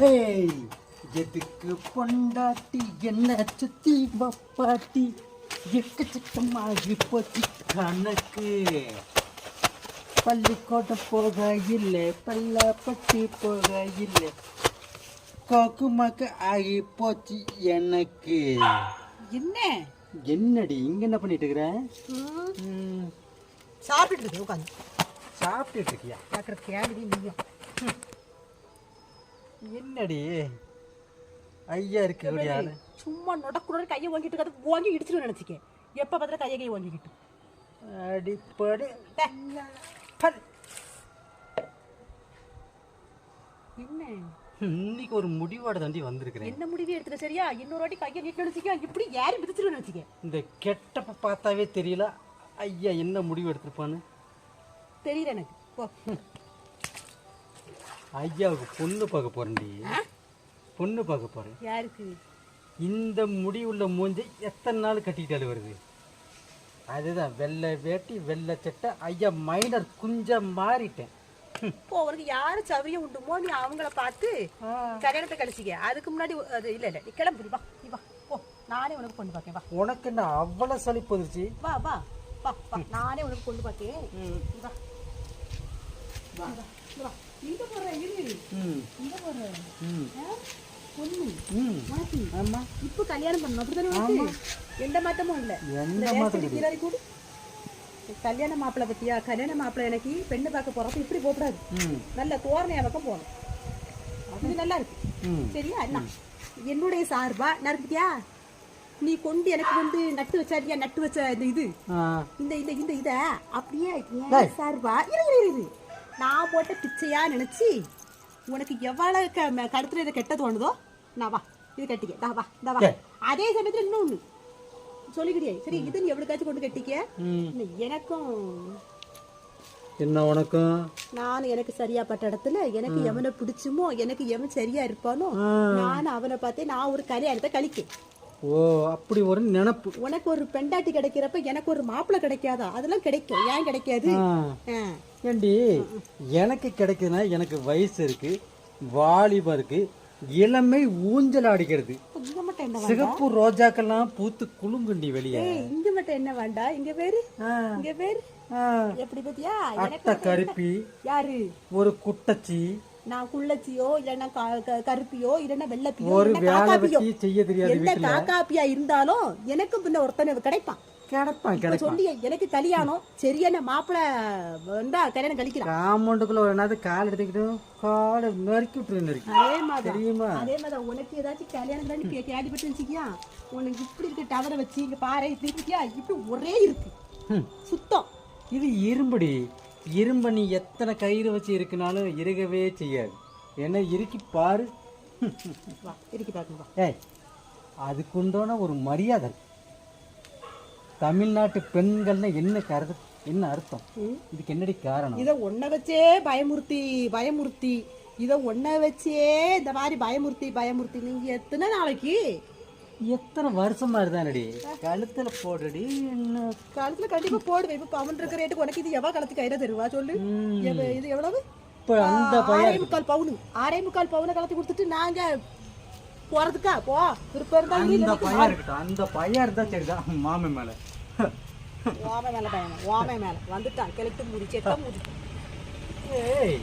ஏய், எதுக்கு பொண்டாட்டி என்ன சுத்தி வப்பாட்டி எக்கச்சக்கமாகி போச்சு கணக்கு. பள்ளிக்கூடம் போக இல்லை, பல்லாப்பட்டி போக இல்லை, கோக்குமாக்கு ஆகி போச்சு எனக்கு. என்ன என்னடி இங்க என்ன பண்ணிட்டு இருக்கிற? சாப்பிட்டு இருக்கு உட்காந்து. சாப்பிட்டுட்டு இருக்கியா? பார்க்குற கேள்வி நீயும். என்னடி ஐயா இருக்கு முடியாது. சும்மா நொடக்குடன் கையை வாங்கிட்டு அதுக்கு வாங்கி இடிச்சுட்டு நினைச்சிக்க. எப்போ பார்த்தாலும் கையை வாங்கிக்கிட்டு அடிப்படி என்ன இன்னைக்கு ஒரு முடிவோட தாண்டி வந்திருக்கிறேன். என்ன முடிவு எடுத்துட்ட சரியா? இன்னொரு வாட்டி கையை நீட்டு நினைச்சிக்க. இப்படி யாரும் மிதிச்சிட்டு நினைச்சிக்க. இந்த கெட்டப்ப பார்த்தாவே தெரியல ஐயா என்ன முடிவு எடுத்திருப்பான்னு. தெரியல எனக்கு. போ. ஐயாவுக்கு பொண்ணு பார்க்க போறேன்டி. பொண்ணு பார்க்க போறேன். யாருக்கு? இந்த முடிவுள்ள மூஞ்சி எத்தனை நாள் கட்டிக்கிட்டாலும் வருது. அதுதான் வெள்ளை வேட்டி வெள்ளை சட்டை. ஐயா மைனர் குஞ்ச மாறிட்டேன். இப்போ உனக்கு யாரு சௌரியம் உண்டுமோ நீ அவங்கள பார்த்து கல்யாணத்தை கழிச்சிக்க. அதுக்கு முன்னாடி அது இல்ல இல்ல நீ கிளம்பு. வா நீ வா போ. நானே உனக்கு பொண்ணு பார்க்கேன். வா. உனக்கு என்ன அவ்வளவு சளி போதுச்சு? வா வா வா வா. நானே உனக்கு பொண்ணு பார்க்கேன். வா வா வா. இங்க போற இரு. இங்க போற. பொண்ணு மாத்தி. ஆமா. இப்போ கல்யாணம் பண்ணணும் அப்படிதானே உனக்கு? எந்த மாத்தமும் இல்ல. எந்த மாத்தமும் இல்ல. கூடு. கல்யாண மாப்பிள்ளை பத்தியா? கல்யாண மாப்பிள்ளை எனக்கு பெண்ணு பார்க்க போறப்ப இப்படி போகக்கூடாது. நல்ல தோரணையா பக்கம் போகணும். அது நல்லா இருக்கு. சரியா? என்ன என்னுடைய சார்பா நறுக்கிட்டியா? நீ கொண்டு எனக்கு வந்து நட்டு வச்சாரியா? நட்டு வச்ச இந்த இது இந்த இந்த இந்த இத அப்படியே சார்பா இரு. நான் போட்ட பிச்சையா நினைச்சு உனக்கு எவ்வளவு கழுத்துல இதை கெட்ட தோணுதோ நான் வா இது கட்டிக்க. வா வா. அதே சமயத்துல இன்னொன்னு சொல்லிக்கிறியே சரி, இது நீ எவ்வளவுக்காச்சும் கொண்டு கட்டிக்க. எனக்கும் என்ன உனக்கும் நான் எனக்கு சரியா பட்ட இடத்துல எனக்கு எவனை பிடிச்சுமோ எனக்கு எவன் சரியா இருப்பானோ நான் அவனை பார்த்தே நான் ஒரு கல்யாணத்தை கழிக்க. ஓ அப்படி ஒரு நினைப்பு. உனக்கு ஒரு பெண்டாட்டி கிடைக்கிறப்ப எனக்கு ஒரு மாப்பிள்ளை கிடைக்காதா? அதெல்லாம் கிடைக்கும். ஏன் கிடைக்காது? ஏண்டி எனக்கு கிடைக்குதுன்னா எனக்கு வயசு இருக்கு, வாலிபம் இருக்கு, இளமை ஊஞ்சல் ஆடிக்கிறது. சிகப்பு ரோஜாக்கெல்லாம் பூத்து குலுங்குண்டி வெளியே. இங்க மட்டும் என்ன வேண்டாம்? இங்க பேரு இங்க பேரு எப்படி பத்தியா? அட்டை கருப்பி யாரு? ஒரு குட்டச்சி. நான் குள்ளச்சியோ இல்லன்னா கருப்பியோ இல்லன்னா வெள்ளப்பியோ ஒரு வேலை வச்சு செய்ய தெரியாது. எந்த காக்காப்பியா இருந்தாலும் எனக்கும் பின்ன ஒருத்தனை கிடைப்பான். சொல்லி எனக்கு கல்யாணம் சரியான மாப்பிள்ளை வந்தா கல்யாணம் கழிக்கிறான். காம்பவுண்டுக்குள்ள ஒரு நாள் கால் எடுத்துக்கிட்டு காலை நறுக்கி விட்டுரு. அதே மாதிரி தெரியுமா? அதே மாதிரி உனக்கு ஏதாச்சும் கல்யாணம் பண்ணி கேள்விப்பட்டு வச்சுக்கியா? உனக்கு இப்படி இருக்க டவரை வச்சு இங்க பாரு திருப்பியா இப்படி ஒரே இருக்கு சுத்தம். இது இரும்படி. இரும்ப நீ எத்தனை கயிறு வச்சு இருக்குனாலும் இருக்கவே செய்யாது. என்ன இறுக்கி பாரு. இறுக்கி பாருங்க. ஏய் அதுக்குண்டான ஒரு மரியாதை. தமிழ்நாட்டு பெண்கள்னா என்ன கருது, என்ன அர்த்தம்? இதுக்கு என்னடி காரணம்? இதை ஒன்ன வச்சே பயமுறுத்தி இதை ஒன்ன வச்சே இந்த மாதிரி பயமுறுத்தி நீங்க எத்தனை நாளைக்கு எத்தனை வருஷமா இருந்தானடி கழுத்துல போடுறடி. என்ன கழுத்துல கண்டிப்பா போடுவேன். இப்ப பவுன் இருக்க ரேட்டுக்கு உனக்கு இது எவ்வளவு கழுத்து கயிறை தருவா சொல்லு? இது எவ்வளவு? இப்ப அந்த 6.25 பவுனு 6.25 பவுனை கலத்தி கொடுத்துட்டு நாங்க போறதுக்கா? போ விருப்பம் அந்த பையன் இருக்கட்டும். அந்த பையன் இருந்தா சரிதான். மாமை மேல ஓமை மேல பையன் ஓமை மேல வந்துட்டான். கிழக்கு மூடி செட்ட மூடி. ஏய்